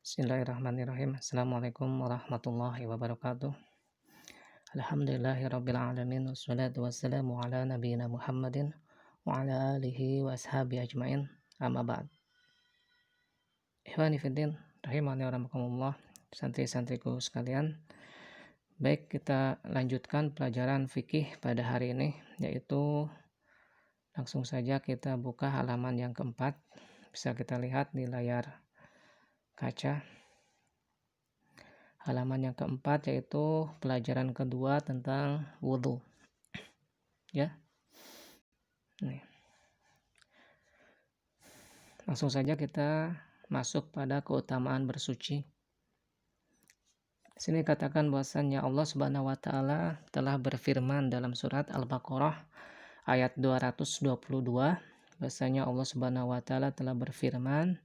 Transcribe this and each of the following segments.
Bismillahirrahmanirrahim. Assalamualaikum warahmatullahi wabarakatuh. Alhamdulillahirabbil alamin wassalatu wassalamu ala nabiyyina Muhammadin wa ala alihi wa ashabihi ajmain. Amma ba'd. Ikhwani fiddin, rahimani wa rahimakumullah. Santri-santriku sekalian. Baik, kita lanjutkan pelajaran fikih pada hari ini, yaitu langsung saja kita buka halaman yang keempat. Bisa kita lihat di layar kaca. Halaman yang keempat yaitu pelajaran kedua tentang wudhu. Ya. Nih. Langsung saja kita masuk pada keutamaan bersuci. Di sini katakan bahwasannya Allah Subhanahu wa taala telah berfirman dalam surat Al-Baqarah ayat 222, bahwasanya Allah Subhanahu wa taala telah berfirman,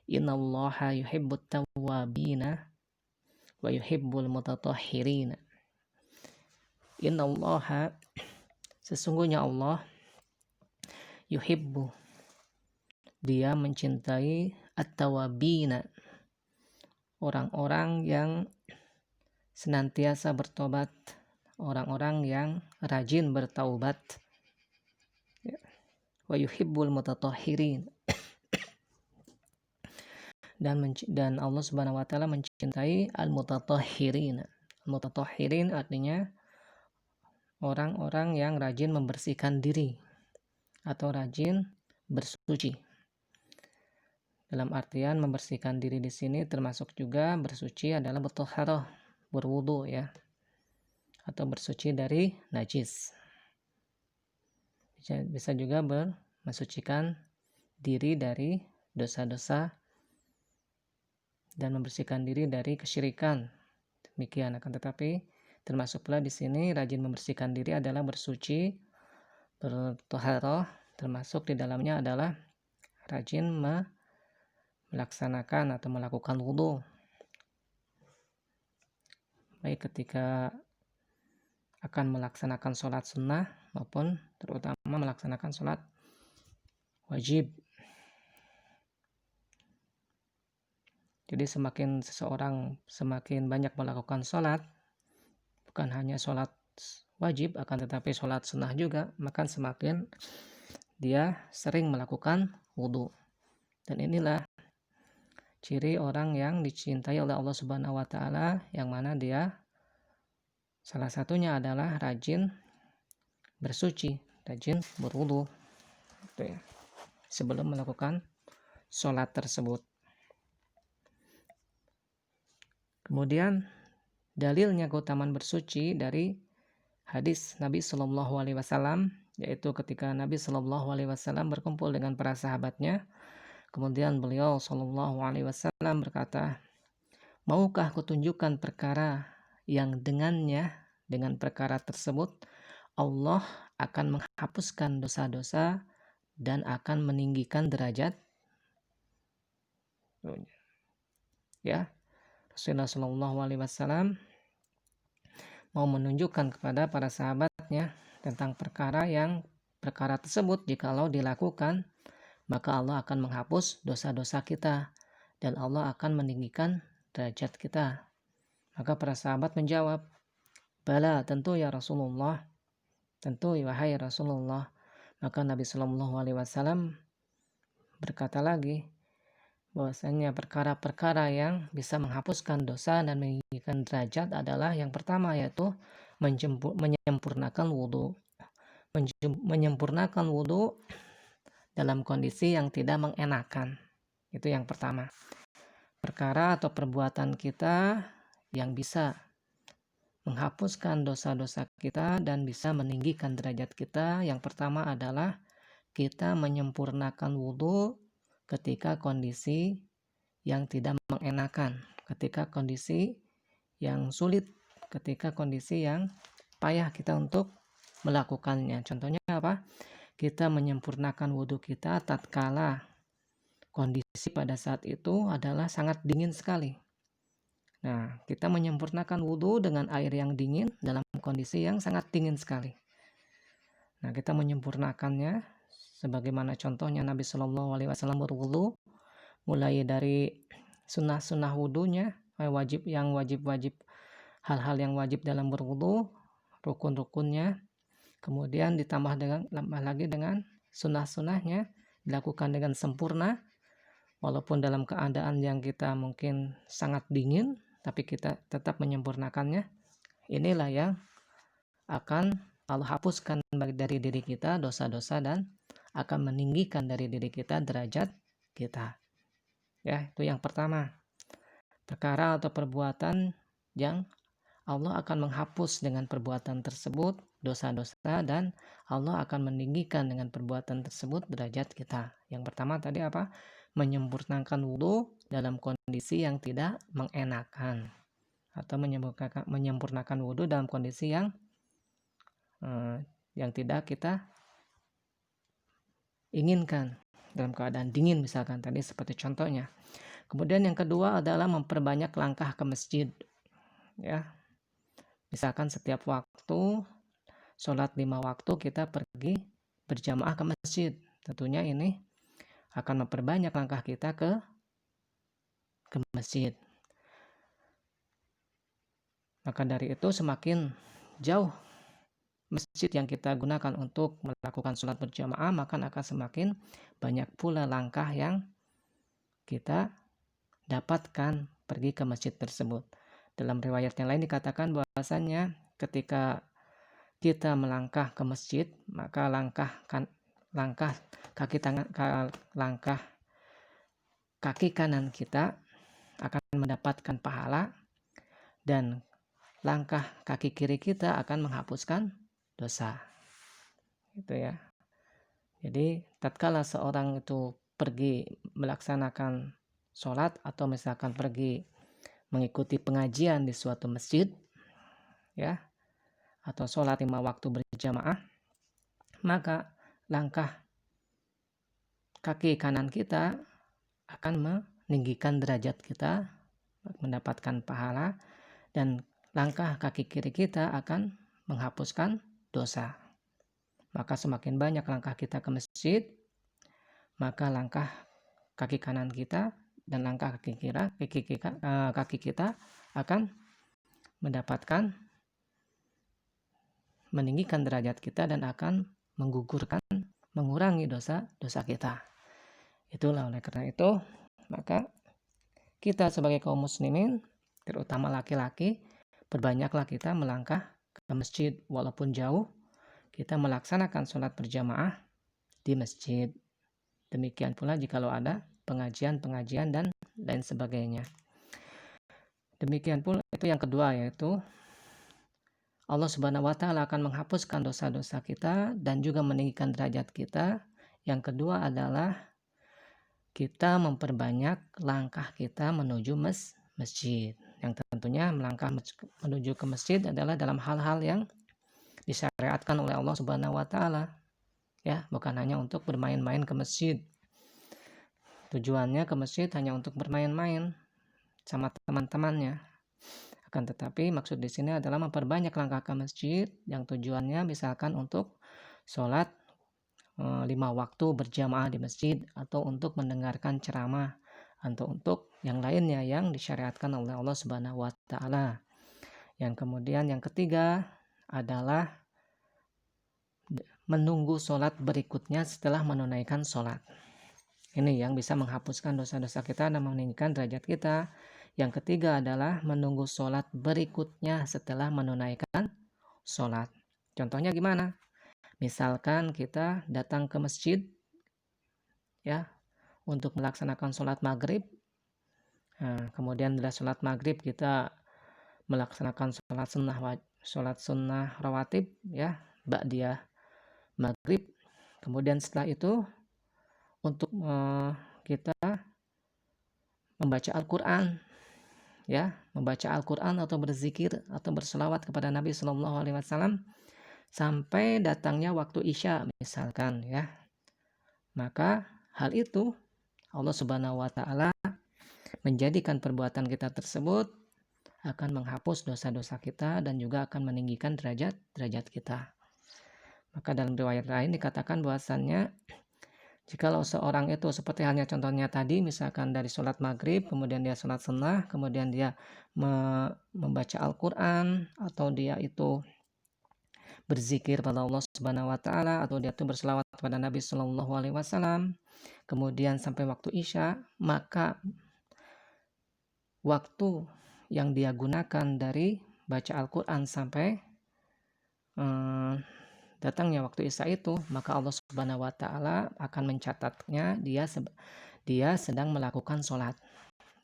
"Innallaha yuhibbut tawwabina wa yuhibbul mutatahhirin." Innallaha, sesungguhnya Allah, yuhibbu, dia mencintai at-tawwabina, orang-orang yang senantiasa bertobat, orang-orang yang rajin bertaubat. Wa yuhibbul mutatahhirin, dan Allah Subhanahu wa taala mencintai al-mutatahhirin. Al-mutatahhirin artinya orang-orang yang rajin membersihkan diri atau rajin bersuci. Dalam artian membersihkan diri di sini termasuk juga bersuci adalah berthaharah, berwudu ya, atau bersuci dari najis. Bisa juga mensucikan diri dari dosa-dosa dan membersihkan diri dari kesyirikan. Demikian, akan tetapi termasuk pula di sini rajin membersihkan diri adalah bersuci, berthaharah, termasuk di dalamnya adalah rajin melaksanakan atau melakukan wudu, baik ketika akan melaksanakan sholat sunnah maupun terutama melaksanakan sholat wajib. Jadi semakin banyak melakukan sholat, bukan hanya sholat wajib akan tetapi sholat sunnah juga, maka semakin dia sering melakukan wudu. Dan inilah ciri orang yang dicintai oleh Allah Subhanahu wa taala, yang mana dia salah satunya adalah rajin bersuci, rajin berwudu sebelum melakukan sholat tersebut. Kemudian dalilnya keutamaan bersuci dari hadis Nabi Shallallahu Alaihi Wasallam, yaitu ketika Nabi Shallallahu Alaihi Wasallam berkumpul dengan para sahabatnya, kemudian beliau Shallallahu Alaihi Wasallam berkata, "Maukah kutunjukkan perkara yang dengan perkara tersebut Allah akan menghapuskan dosa-dosa dan akan meninggikan derajat?" Ya, Rasulullah Shallallahu Alaihi Wasallam mau menunjukkan kepada para sahabatnya tentang perkara tersebut, jikalau dilakukan maka Allah akan menghapus dosa-dosa kita dan Allah akan meninggikan derajat kita. Maka para sahabat menjawab, "Bala, tentu ya Rasulullah, tentu wahai Rasulullah." Maka Nabi Shallallahu Alaihi Wasallam berkata lagi bahwasanya perkara-perkara yang bisa menghapuskan dosa dan meninggikan derajat adalah yang pertama, yaitu menyempurnakan wudu. Menyempurnakan wudu dalam kondisi yang tidak mengenakan. Itu yang pertama. Perkara atau perbuatan kita yang bisa menghapuskan dosa-dosa kita dan bisa meninggikan derajat kita, yang pertama adalah kita menyempurnakan wudu ketika kondisi yang tidak mengenakan, ketika kondisi yang sulit, ketika kondisi yang payah kita untuk melakukannya. Contohnya apa? Kita menyempurnakan wudu kita tatkala kondisi pada saat itu adalah sangat dingin sekali. Nah, kita menyempurnakan wudu dengan air yang dingin dalam kondisi yang sangat dingin sekali. Nah, kita menyempurnakannya sebagaimana contohnya Nabi Shallallahu Alaihi Wasallam berwudu mulai dari sunnah-sunnah wudunya, wajib-wajib, hal-hal yang wajib dalam berwudu, rukun-rukunnya, kemudian ditambah lagi dengan sunnah-sunnahnya, dilakukan dengan sempurna, walaupun dalam keadaan yang kita mungkin sangat dingin, tapi kita tetap menyempurnakannya. Inilah yang akan Allah hapuskan dari diri kita dosa-dosa dan akan meninggikan dari diri kita derajat kita. Ya, itu yang pertama. Perkara atau perbuatan yang Allah akan menghapus dengan perbuatan tersebut dosa-dosa, dan Allah akan meninggikan dengan perbuatan tersebut derajat kita. Yang pertama tadi apa? Menyempurnakan wudu dalam kondisi yang tidak mengenakan, atau menyempurnakan wudu dalam kondisi yang tidak kita inginkan, dalam keadaan dingin misalkan tadi seperti contohnya. Kemudian yang kedua adalah memperbanyak langkah ke masjid, ya. Misalkan setiap waktu sholat 5 waktu kita pergi berjamaah ke masjid, tentunya ini akan memperbanyak langkah kita ke masjid. Maka dari itu semakin jauh masjid yang kita gunakan untuk melakukan sholat berjamaah, maka akan semakin banyak pula langkah yang kita dapatkan pergi ke masjid tersebut. Dalam riwayat yang lain dikatakan bahwasannya ketika kita melangkah ke masjid, maka langkah kaki kanan kita akan mendapatkan pahala, dan langkah kaki kiri kita akan menghapuskan dosa. Gitu ya. Jadi tatkala seorang itu pergi melaksanakan sholat atau misalkan pergi mengikuti pengajian di suatu masjid, ya, atau sholat 5 waktu berjamaah, maka langkah kaki kanan kita akan meninggikan derajat kita, mendapatkan pahala, dan langkah kaki kiri kita akan menghapuskan dosa. Maka semakin banyak langkah kita ke masjid, maka langkah kaki kanan kita dan langkah kaki kita akan mendapatkan meninggikan derajat kita dan akan mengurangi dosa-dosa kita. Itulah, oleh karena itu maka kita sebagai kaum muslimin, terutama laki-laki, perbanyaklah kita melangkah ke masjid, walaupun jauh kita melaksanakan sholat berjamaah di masjid. Demikian pula jikalau ada pengajian dan lain sebagainya. Demikian pula itu yang kedua, yaitu Allah Subhanahu wa Ta'ala akan menghapuskan dosa-dosa kita dan juga meninggikan derajat kita. Yang kedua adalah kita memperbanyak langkah kita menuju masjid. Yang tentunya melangkah menuju ke masjid adalah dalam hal-hal yang disyariatkan oleh Allah Subhanahu wa Ta'ala, ya, bukan hanya untuk bermain-main ke masjid. Tujuannya ke masjid hanya untuk bermain-main sama teman-temannya. Akan tetapi maksud di sini adalah memperbanyak langkah ke masjid yang tujuannya misalkan untuk sholat 5 waktu berjamaah di masjid, atau untuk mendengarkan ceramah, atau untuk yang lainnya yang disyariatkan oleh Allah Subhanahu wa Ta'ala. Yang kemudian yang ketiga adalah menunggu sholat berikutnya setelah menunaikan sholat. Ini yang bisa menghapuskan dosa-dosa kita dan meninggikan derajat kita. Yang ketiga adalah menunggu sholat berikutnya setelah menunaikan sholat. Contohnya gimana? Misalkan kita datang ke masjid, ya, untuk melaksanakan sholat maghrib. Nah, kemudian setelah sholat maghrib kita melaksanakan sholat sunnah rawatib, ya, ba'diyah maghrib. Kemudian setelah itu untuk kita membaca Al-Quran, ya, membaca Al-Quran atau berzikir atau berselawat kepada Nabi SAW sampai datangnya waktu Isya misalkan, ya. Maka hal itu Allah Subhanahu wa Ta'ala menjadikan perbuatan kita tersebut akan menghapus dosa-dosa kita dan juga akan meninggikan derajat kita. Maka dalam riwayat lain dikatakan bahwasannya Jikalau seorang itu seperti halnya contohnya tadi, misalkan dari sholat maghrib, kemudian dia sholat sunnah, kemudian dia membaca Al-Quran, atau dia itu berzikir pada Allah Subhanahu wa Ta'ala, atau dia itu berselawat kepada Nabi Shallallahu Alaihi Wasallam, kemudian sampai waktu Isya, maka waktu yang dia gunakan dari baca Al-Quran sampai datangnya waktu Isya itu, maka Allah Subhanahu wa Ta'ala akan mencatatnya dia sedang melakukan sholat.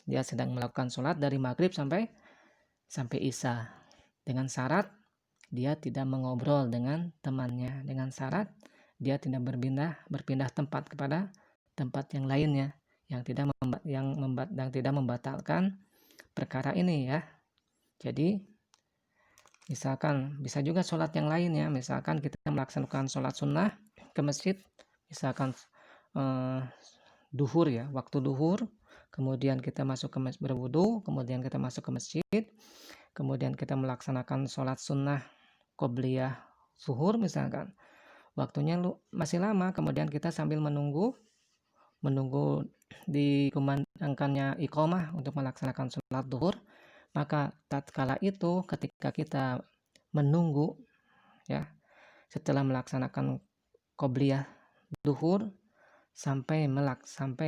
Dia sedang melakukan sholat dari maghrib sampai Isya, dengan syarat dia tidak mengobrol dengan temannya, dengan syarat dia tidak berpindah tempat kepada tempat yang lainnya, yang tidak membatalkan perkara ini ya. Jadi misalkan bisa juga sholat yang lainnya, misalkan kita melaksanakan sholat sunnah ke masjid, misalkan duhur ya, waktu duhur, kemudian kita masuk ke masjid berwudu, kemudian kita masuk ke masjid, kemudian kita melaksanakan sholat sunnah qobliyah zuhur misalkan, waktunya masih lama, kemudian kita sambil menunggu dikumandangkannya iqamah untuk melaksanakan sholat duhur, maka tatkala itu ketika kita menunggu ya, setelah melaksanakan qobliyah duhur sampai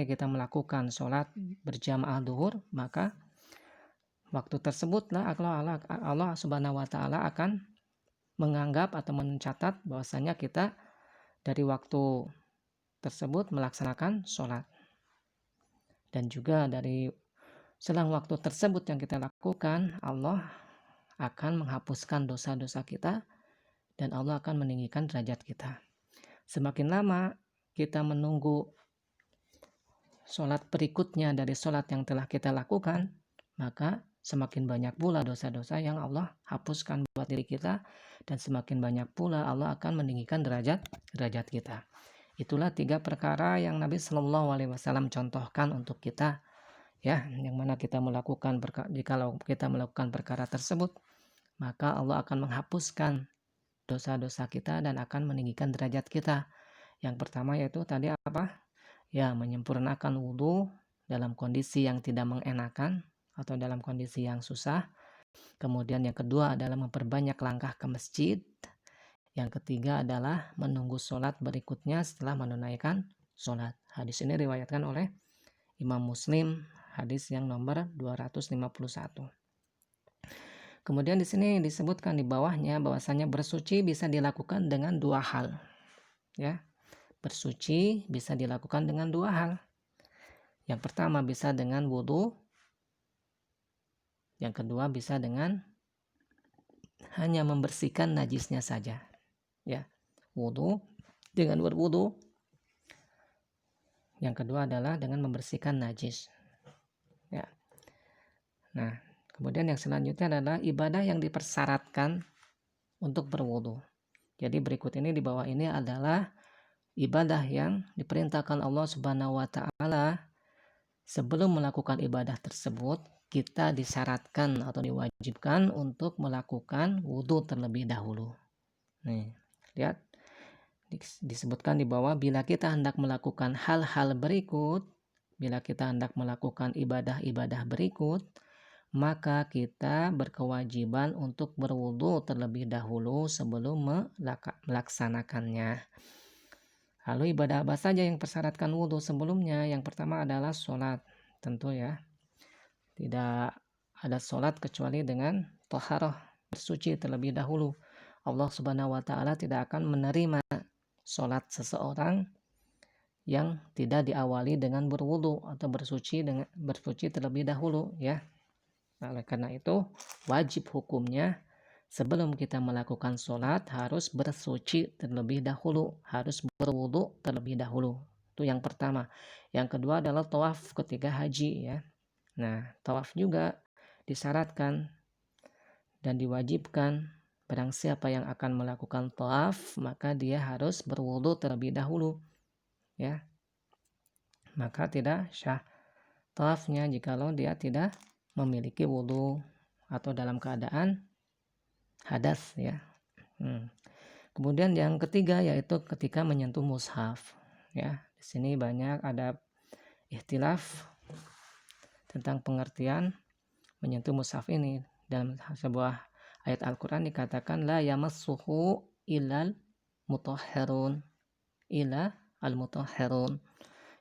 kita melakukan sholat berjamaah duhur, maka waktu tersebutlah Allah Subhanahu wa Ta'ala akan menganggap atau mencatat bahwasanya kita dari waktu tersebut melaksanakan sholat. Dan juga dari selang waktu tersebut yang kita lakukan, Allah akan menghapuskan dosa-dosa kita dan Allah akan meninggikan derajat kita. Semakin lama kita menunggu sholat berikutnya dari sholat yang telah kita lakukan, maka semakin banyak pula dosa-dosa yang Allah hapuskan buat diri kita, dan semakin banyak pula Allah akan meninggikan derajat kita. Itulah 3 perkara yang Nabi Shallallahu Alaihi Wasallam contohkan untuk kita ya, yang mana kita melakukan jikalau kita melakukan perkara tersebut, maka Allah akan menghapuskan dosa-dosa kita dan akan meninggikan derajat kita. Yang pertama yaitu tadi apa? Ya, menyempurnakan wudhu dalam kondisi yang tidak mengenakan atau dalam kondisi yang susah. Kemudian yang kedua adalah memperbanyak langkah ke masjid. Yang ketiga adalah menunggu sholat berikutnya setelah menunaikan sholat. Hadis ini diriwayatkan oleh Imam Muslim, hadis yang nomor 251. Kemudian di sini disebutkan di bawahnya bahwasanya bersuci bisa dilakukan dengan 2 hal. Ya. Bersuci bisa dilakukan dengan 2 hal. Yang pertama bisa dengan wudhu. Yang kedua bisa dengan hanya membersihkan najisnya saja. Ya, wudhu dengan berwudhu. Yang kedua adalah dengan membersihkan najis. Ya. Nah, kemudian yang selanjutnya adalah ibadah yang dipersyaratkan untuk berwudhu. Jadi berikut ini di bawah ini adalah ibadah yang diperintahkan Allah Subhanahu wa Ta'ala. Sebelum melakukan ibadah tersebut, kita disyaratkan atau diwajibkan untuk melakukan wudhu terlebih dahulu. Nih, lihat disebutkan di bawah, bila kita hendak melakukan hal-hal berikut, bila kita hendak melakukan ibadah-ibadah berikut, maka kita berkewajiban untuk berwudhu terlebih dahulu sebelum melaksanakannya. Lalu ibadah apa saja yang persyaratkan wudhu sebelumnya? Yang pertama adalah sholat, tentu ya. Tidak ada sholat kecuali dengan taharah, bersuci terlebih dahulu. Allah Subhanahu wa Ta'ala tidak akan menerima sholat seseorang yang tidak diawali dengan berwudu atau bersuci terlebih dahulu ya. Oleh karena itu wajib hukumnya sebelum kita melakukan sholat harus bersuci terlebih dahulu, harus berwudu terlebih dahulu. Itu yang pertama. Yang kedua adalah tawaf ketika haji ya. Nah, tawaf juga disyaratkan dan diwajibkan. Barang siapa yang akan melakukan tawaf, maka dia harus berwudu terlebih dahulu. Ya. Maka tidak syah tawafnya jikalau dia tidak memiliki wudu atau dalam keadaan hadas ya. Kemudian yang ketiga yaitu ketika menyentuh mushaf ya. Di sini banyak ada ikhtilaf tentang pengertian menyentuh mushaf ini. Dalam sebuah ayat Al-Quran dikatakan la yamassuhu ilal mutahharun, ila al-mutahharun.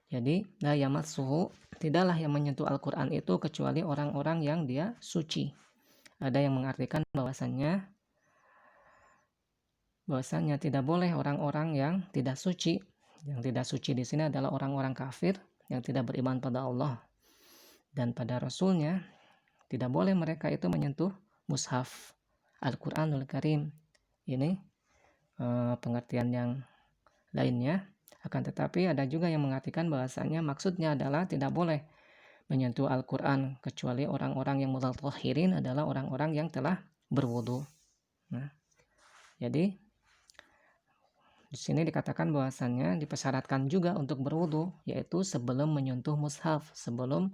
Jadi la yamassuhu, tidaklah yang menyentuh Al-Quran itu kecuali orang-orang yang dia suci. Ada yang mengartikan bahwasannya tidak boleh orang-orang yang tidak suci. Yang tidak suci di sini adalah orang-orang kafir yang tidak beriman pada Allah dan pada Rasulnya. Tidak boleh mereka itu menyentuh mushaf Al-Quranul Karim. Ini pengertian yang lainnya. Akan tetapi ada juga yang mengartikan bahwasannya maksudnya adalah tidak boleh menyentuh Al-Quran kecuali orang-orang yang mutatahhirin adalah orang-orang yang telah berwudu. Nah, jadi di sini dikatakan bahwasannya dipersyaratkan juga untuk berwudu, yaitu sebelum menyentuh mushaf, sebelum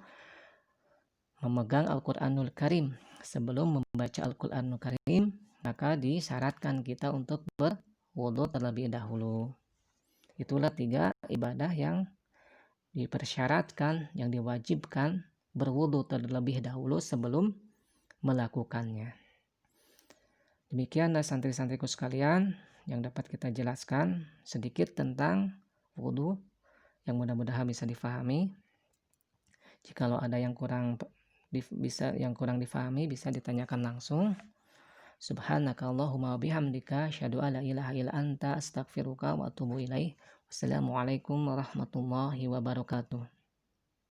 memegang Al-Quranul Karim, sebelum membaca Al-Quranul Karim, maka disyaratkan kita untuk berwudu terlebih dahulu. Itulah 3 ibadah yang dipersyaratkan, yang diwajibkan berwudu terlebih dahulu sebelum melakukannya. Demikianlah santri-santriku sekalian yang dapat kita jelaskan sedikit tentang wudu yang mudah-mudahan bisa difahami. Jikalau ada yang kurang difahami bisa ditanyakan langsung. Subhanakallahumma bihamdika asyhadu alla ilaha illa anta astaghfiruka wa atubu ilaik. Wassalamualaikum warahmatullahi wabarakatuh.